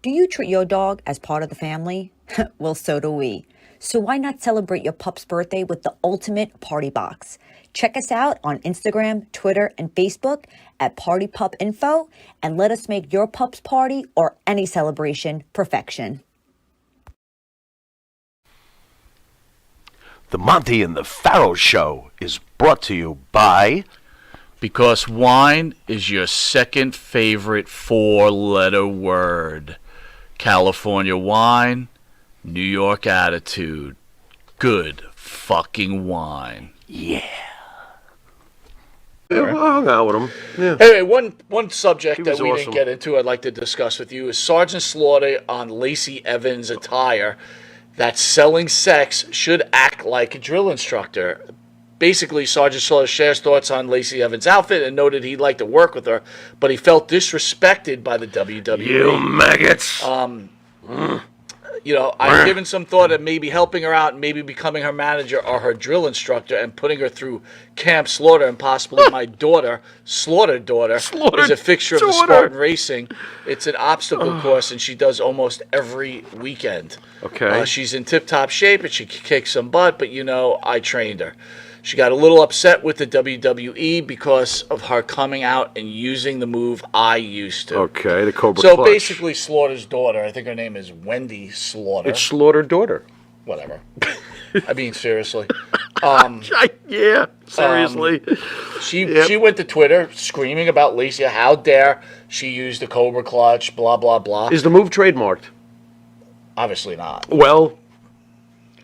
Do you treat your dog as part of the family? Well, so do we. So why not celebrate your pup's birthday with the ultimate party box? Check us out on Instagram, Twitter, and Facebook at Party Pup Info, and let us make your pup's party or any celebration perfection. The Monty and the Pharaoh Show is brought to you by... Because wine is your second favorite four-letter word. California wine, New York attitude. Good fucking wine. Yeah. I hung out with him. Yeah. Anyway, one subject that we awesome. didn't get into I'd like to discuss with you is Sergeant Slaughter on Lacey Evans' attire that selling sex should act like a drill instructor. Basically, Sergeant Slaughter shares thoughts on Lacey Evans' outfit and noted he'd like to work with her, but he felt disrespected by the WWE. You maggots. I've given some thought of maybe helping her out and maybe becoming her manager or her drill instructor and putting her through Camp Slaughter, and possibly my daughter, Slaughter Daughter, is a fixture of the Spartan Racing. It's an obstacle course, and she does almost every weekend. Okay. She's in tip-top shape, and she kicks some butt, but, I trained her. She got a little upset with the WWE because of her coming out and using the move I used to. Okay, the Cobra So Clutch. basically, Slaughter's daughter, I think her name is Wendy Slaughter. It's Slaughter Daughter. Whatever. I mean, seriously. Yeah, seriously. She went to Twitter screaming about Lacey. How dare she use the Cobra Clutch, blah, blah, blah. Is the move trademarked? Obviously not. Well,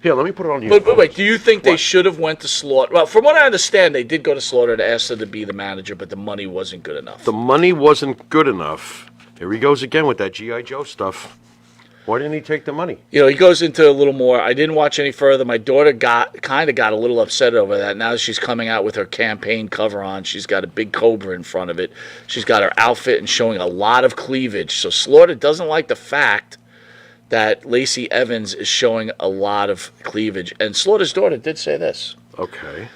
here, let me put it on you. But wait, do you think they should have went to Slaughter? Well, from what I understand, they did go to Slaughter to ask her to be the manager, but the money wasn't good enough. The money wasn't good enough. Here he goes again with that G.I. Joe stuff. Why didn't he take the money? He goes into a little more. I didn't watch any further. My daughter got a little upset over that. Now she's coming out with her campaign cover on. She's got a big cobra in front of it. She's got her outfit and showing a lot of cleavage. So Slaughter doesn't like the fact that Lacey Evans is showing a lot of cleavage. And Slaughter's daughter did say this. Okay.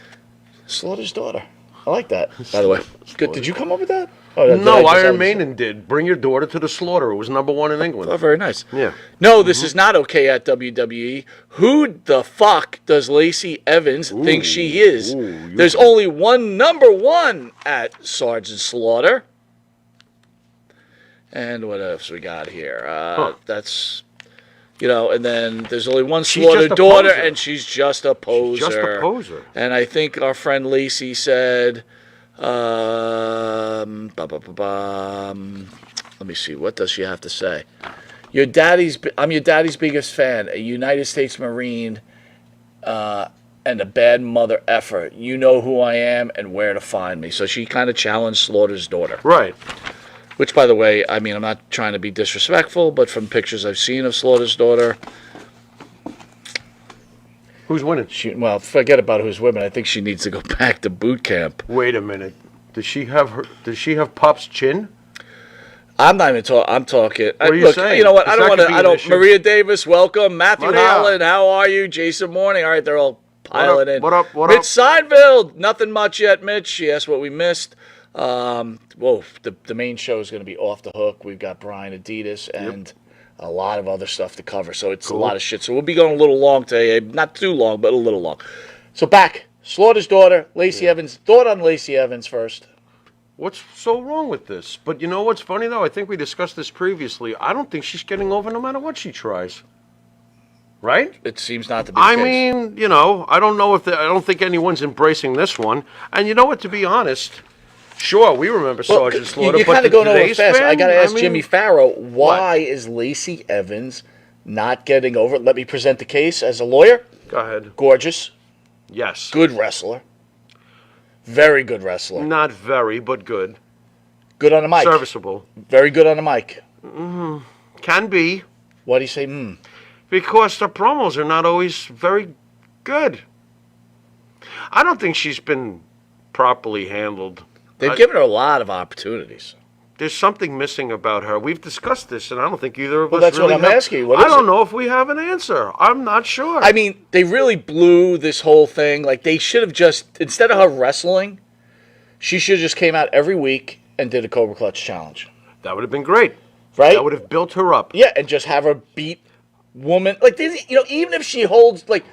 Slaughter's daughter. I like that, by the way. Good. Did you come up with that? Oh, no, Iron Maiden did. Bring your daughter to the slaughter. It was #1 in England. Oh, very nice. Yeah. No, this is not okay at WWE. Who the fuck does Lacey Evans think she is? There's only one #1 at Sergeant Slaughter. And what else we got here? That's... and then there's only one Slaughter daughter, and she's just a poser. She's just a poser. And I think our friend Lacey said, let me see, what does she have to say? I'm your daddy's biggest fan, a United States Marine, and a bad mother effer. You know who I am and where to find me. So she kind of challenged Slaughter's daughter. Right. Which, by the way, I mean, I'm not trying to be disrespectful, but from pictures I've seen of Slaughter's daughter... Who's winning? Well, forget about who's winning. I think she needs to go back to boot camp. Wait a minute. Does she have Pop's chin? I'm not even talking. I'm talking. What are you saying? You know what? Is I don't want to. Maria Davis, welcome. Matthew Maria. Holland, how are you? Jason Morning. All right, they're all piling in. What up? Mitch Seinfeld. Nothing much yet, Mitch. She asked what we missed. The main show is going to be Off the Hook. We've got Brian Adidas and a lot of other stuff to cover. So it's a lot of shit. So we'll be going a little long today. Not too long, but a little long. So back. Slaughter's daughter, Lacey Evans. Thought on Lacey Evans first. What's so wrong with this? But you know what's funny, though? I think we discussed this previously. I don't think she's getting over no matter what she tries. Right? It seems not to be the case. I mean, I don't know I don't think anyone's embracing this one. And you know what, to be honest... Sure, we remember Sergeant Slaughter. You're kind of going over fast. I got to ask Jimmy Farrow, why what? is Lacey Evans not getting over it? Let me present the case as a lawyer. Go ahead. Gorgeous. Yes. Good wrestler. Very good wrestler. Not very, but good. Good on the mic. Serviceable. Very good on the mic. Can be. Why do you say, Because the promos are not always very good. I don't think she's been properly handled. They've given her a lot of opportunities. There's something missing about her. We've discussed this, and I don't think either of us that's really what I'm asking you. What I is don't it? know if we have an answer. I'm not sure. I mean, they really blew this whole thing. Like, they should have just, instead of her wrestling, she should have just came out every week and did a Cobra Clutch challenge. That would have been great. right? That would have built her up. Yeah, and just have her beat woman. Like, even if she holds, like,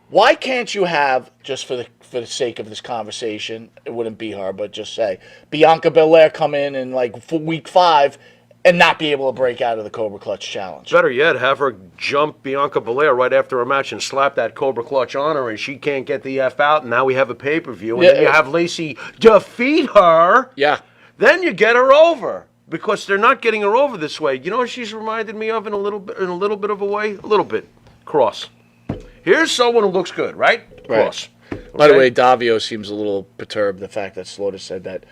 why can't you have, just for the sake of this conversation, it wouldn't be her, but just say, Bianca Belair come in like, for week 5 and not be able to break out of the Cobra Clutch challenge. Better yet, have her jump Bianca Belair right after a match and slap that Cobra Clutch on her, and she can't get the F out, and now we have a pay-per-view, and then you have Lacey defeat her. Yeah. Then you get her over. Because they're not getting her over this way. You know what she's reminded me of in a little bit of a way? A little bit. Cross. Here's someone who looks good, right? Cross. Okay? By the way, Davio seems a little perturbed the fact that Slaughter said that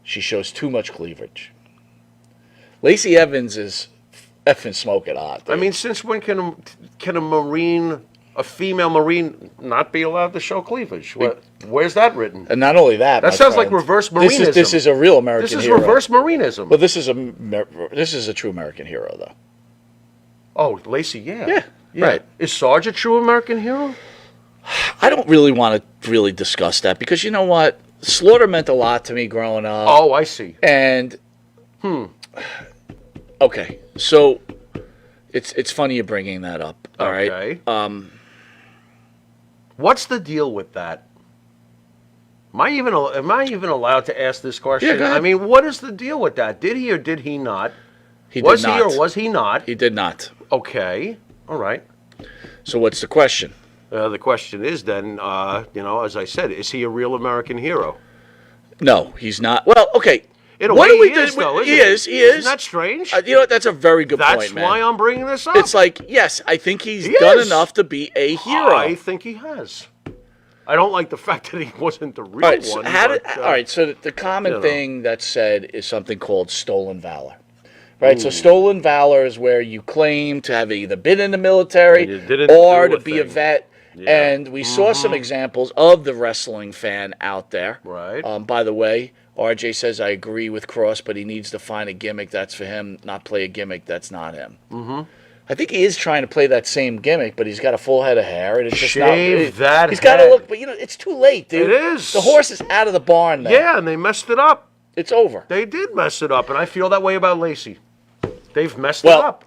she shows too much cleavage. Lacey Evans is effing smoking hot. Dude. I mean, since when can a female Marine not be allowed to show cleavage? Where's that written? And not only that, that sounds like reverse Marinism. This is a real American hero. This is reverse Marinism. But this is a true American hero, though. Oh, Lacey, yeah. Yeah. Right. Is Sarge a true American hero? I don't really want to really discuss that because you know what? Slaughter meant a lot to me growing up. Oh, I see. And okay, so it's funny you're bringing that up. All right. What's the deal with that? Am I even allowed to ask this question? Yeah, go ahead. I mean, what is the deal with that? Did he or did he not? Was he or was he not? He did not. Okay. All right. So what's the question? The question is then, as I said, is he a real American hero? No, he's not. Well, okay. In a way, he is, though, isn't he is. He is. Isn't that strange? You know what? That's a very good point, man. That's why I'm bringing this up. It's like, yes, I think he's done enough to be a hero. I think he has. I don't like the fact that he wasn't the real one. So all right, so the common thing that's said is something called stolen valor. Right, so stolen valor is where you claim to have either been in the military or to be a vet. Yeah. And we saw some examples of the wrestling fan out there. Right. By the way, RJ says, I agree with Cross, but he needs to find a gimmick that's for him, not play a gimmick that's not him. Mm-hmm. I think he is trying to play that same gimmick, but he's got a full head of hair, and it's just that he's got to look, but it's too late, dude. It is. The horse is out of the barn now. Yeah, and they messed it up. It's over. They did mess it up, and I feel that way about Lacey. They've messed it up.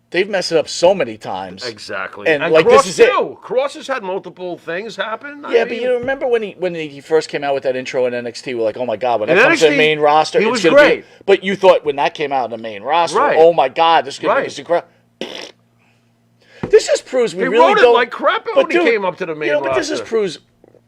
They've messed it up so many times. Exactly. And like Cross this is too. Cross has had multiple things happen. But you remember when he first came out with that intro in NXT, we're like, oh my God, when that comes to the main roster, he was great. But you thought when that came out in the main roster, oh my God, this is going to be this incredible. This just proves we really don't. They wrote it like crap when he came up to the main roster. But this just proves,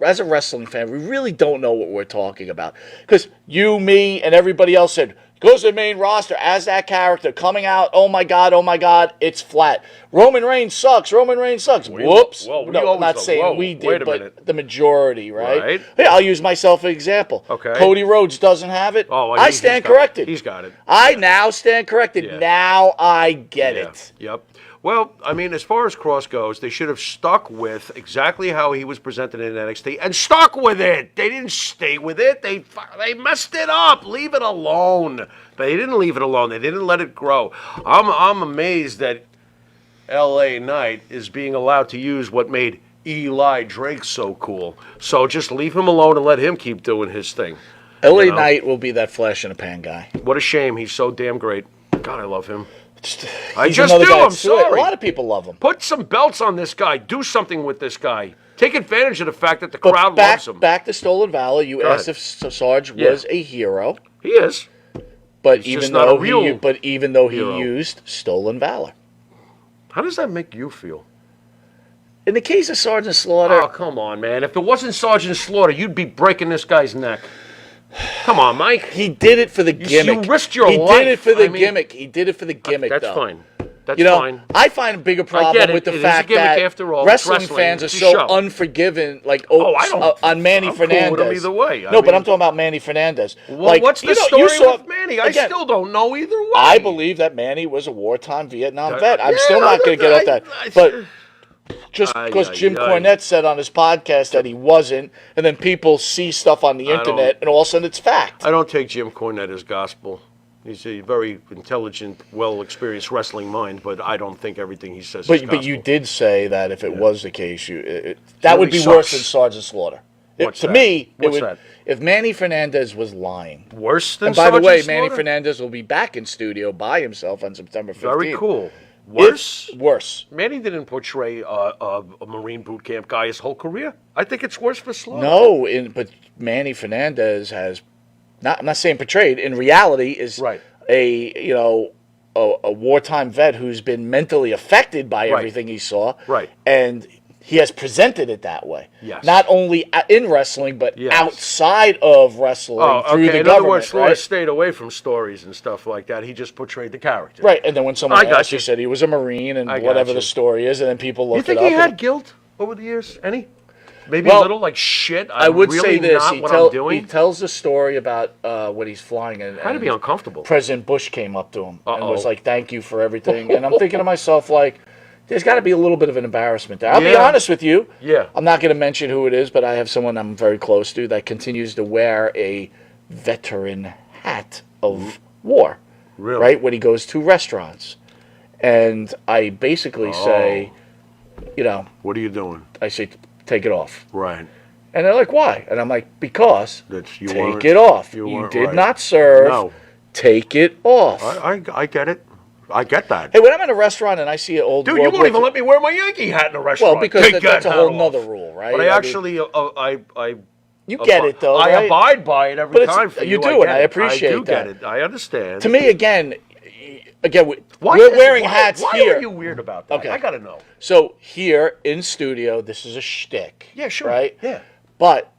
as a wrestling fan, we really don't know what we're talking about. Because you, me, and everybody else said, goes to the main roster as that character coming out. Oh my God, it's flat. Roman Reigns sucks. Whoops. Well, no, I'm not saying we did, but the majority, right? Hey, I'll use myself as an example. Okay. Cody Rhodes doesn't have it. Oh, I stand corrected. He's got it. I now stand corrected. Yeah. Now I get it. Yep. Well, I mean, as far as Cross goes, they should have stuck with exactly how he was presented in NXT and stuck with it. They didn't stay with it. They messed it up. Leave it alone. They didn't leave it alone. They didn't let it grow. I'm amazed that LA Knight is being allowed to use what made Eli Drake so cool. So just leave him alone and let him keep doing his thing. LA Knight will be that flash in a pan guy. What a shame. He's so damn great. God, I love him. I just do. I'm sorry. A lot of people love him. Put some belts on this guy. Do something with this guy. Take advantage of the fact that the crowd loves him. Back to Stolen Valor. You asked if Sarge was a hero. He is. But even though he used Stolen Valor. How does that make you feel? In the case of Sergeant Slaughter. Oh, come on, man. If it wasn't Sergeant Slaughter, you'd be breaking this guy's neck. Come on, Mike. He did it for the gimmick. You risked your life. He did it for the gimmick. He did it for the gimmick, That's though. fine. That's fine. I find a bigger problem with the fact that wrestling fans are so unforgiving, on Manny Fernandez. Cool with him either way. But I'm talking about Manny Fernandez. Well, what's the story with Manny? I still don't know either way. I believe that Manny was a wartime Vietnam vet. I'm still not going to get at that. But just because Jim Cornette said on his podcast that he wasn't, and then people see stuff on the internet, and all of a sudden it's fact. I don't take Jim Cornette as gospel. He's a very intelligent, well-experienced wrestling mind, but I don't think everything he says is gospel. But you did say that if it was the case, that would be worse than Sergeant Slaughter. What's to that? me, What's that? if Manny Fernandez was lying. Worse than And by the Sergeant way, Slaughter? Manny Fernandez will be back in studio by himself on September 15th. Very cool. Worse? Worse. Manny didn't portray a Marine boot camp guy his whole career. I think it's worse for Slaughter. No, but Manny Fernandez has, I'm not saying portrayed, in reality is Right. a wartime vet who's been mentally affected by Right. everything he saw. Right. And he has presented it that way. Yes. Not only in wrestling, but Yes. outside of wrestling through the In government. other words, Slaughter right? stayed away from stories and stuff like that. He just portrayed the character. Right, and then when someone I got asked, you. he said he was a Marine and I got whatever you. the story is, and then people You looked think it up. he had and- guilt over the years? Any? Maybe Well, a little like shit. I would really say this: not he, what I'm doing. he tells the story about when he's flying, and Had to be uncomfortable. President Bush came up to him and was Uh-oh. like, "Thank you for everything." And I'm thinking to myself, like, there's got to be a little bit of an embarrassment there. I'll be Yeah. honest with you. Yeah. I'm not going to mention who it is, but I have someone I'm very close to that continues to wear a veteran hat of war. Really? Right when he goes to restaurants, and I basically say, What are you doing? I say, take it off. Right. And they're like, why? And I'm like, because You take weren't- it off. you You weren't did right. not serve. No. Take it off. I get it. I get that. Hey, when I'm in a restaurant and I see an old Dude, you won't even let me wear my Yankee hat in a restaurant. Well, because Take that's a that whole hat nother off. rule, right? But I mean, actually, you get it though, I right? abide by it every But it's- time. For you you, do, and get I it. appreciate I do that. get it. I understand. To me, again, Why we're is- wearing why- hats why here. are you weird about that? Okay. I gotta know. So here in studio, this is a shtick. Yeah, sure. Right? Yeah. But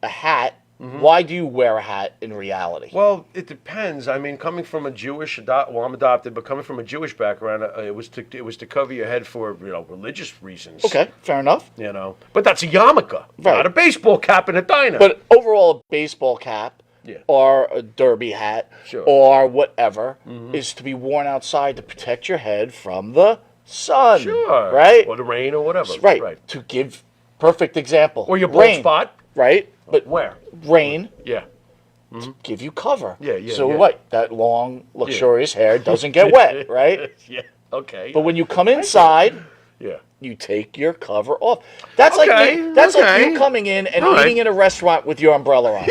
a hat. Why do you wear a hat in reality? Well, it depends. I mean, coming from a I'm adopted, but coming from a Jewish background, it was to cover your head for religious reasons. Okay, fair enough. But that's a yarmulke, Right. not a baseball cap in a diner. But overall, a baseball cap Yeah. or a derby hat Sure. or whatever is to be worn outside to protect your head from the sun. sure, Right? or the rain or whatever. Right. To give perfect example. Or your bald rain, spot. Right? But Where? rain Yeah. give you cover. Yeah. So yeah. what? That long, luxurious hair doesn't get wet, right? Yeah. Okay. But when you come inside, yeah. you take your cover off. That's Okay, like me, that's like okay. you coming in and All right. eating in a restaurant with your umbrella on.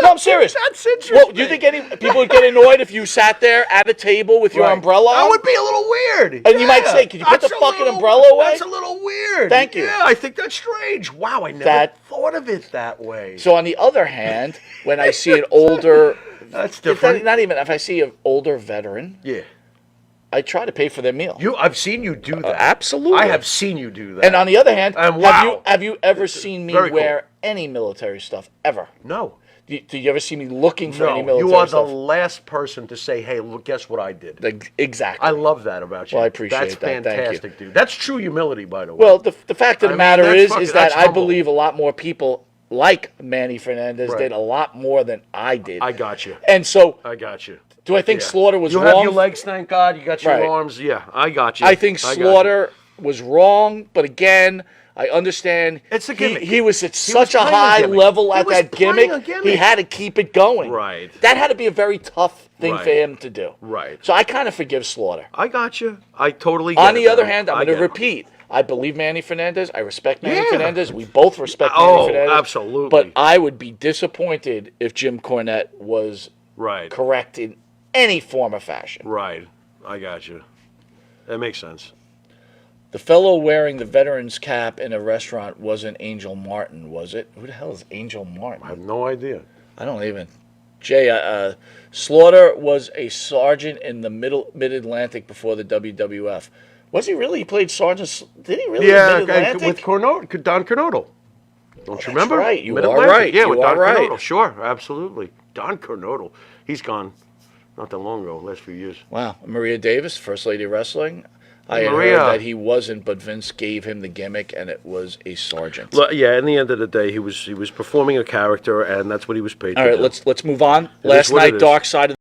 No, I'm serious. That's interesting. Well, do you think any people would get annoyed if you sat there at a table with your Right. umbrella on? That would be a little weird. And you might say, "Could you put That's the a fucking little- umbrella away?" That's a little weird. Thank you. Yeah, I think that's strange. Wow, I never That- thought of it that way. So on the other hand, when I see an older, That's if different. not even if I see an older veteran, Yeah. I try to pay for their meal. I've seen you do that. Absolutely. I have seen you do that. And on the other hand, And wow. have you ever seen me Very cool. wear any military stuff ever? No. Did you ever see me looking for any No, military you are the stuff? last person to say, hey, look, guess what I did. Exactly. I love that about you. Well, I appreciate That's that. Thank you. fantastic, dude. That's true humility, by the way. Well, the fact of the I mean, matter that's is that that's I humble. believe a lot more people like Manny Fernandez Right. did a lot more than I did. I got you. And so, I got you. do I think Yeah. Slaughter was you wrong? have your legs, thank God. You got your Right. arms. Yeah, I got you. I think got you. Slaughter was wrong, but again, I understand It's a gimmick. he was at was such a playing a high gimmick. level He at was that playing a gimmick, gimmick. he had to keep it going. Right. That had to be a very tough thing for Right. him to do. Right. So I kind of forgive Slaughter. I got you. I totally get On it, the other man. hand, I'm I going to get it. repeat. I believe Manny Fernandez. I respect Manny Yeah. Fernandez. We both respect Oh, Manny Fernandez. absolutely. But I would be disappointed if Jim Cornette was Right. correct in any form or fashion. Right. I got you. That makes sense. The fellow wearing the veteran's cap in a restaurant wasn't Angel Martin, was it? Who the hell is Angel Martin? I have no idea. I don't even. Jay, Slaughter was a sergeant in the Mid-Atlantic before the WWF. Was he really? He played sergeant. Did he really? Yeah, in Mid-Atlantic? with Don Cornotto. Don't you remember? right. You are Mid-Atlantic. right. Yeah, You with are Don right. Cornotto. Sure, absolutely. Don Cornotto. He's gone not that long ago, last few years. Wow. Maria Davis, First Lady of Wrestling. I had Maria. heard that he wasn't, but Vince gave him the gimmick, and it was a sergeant. Well, yeah, in the end of the day, he was performing a character, and that's what he was paid All to right, do. let's move on. is Last what night, it is. Dark Side of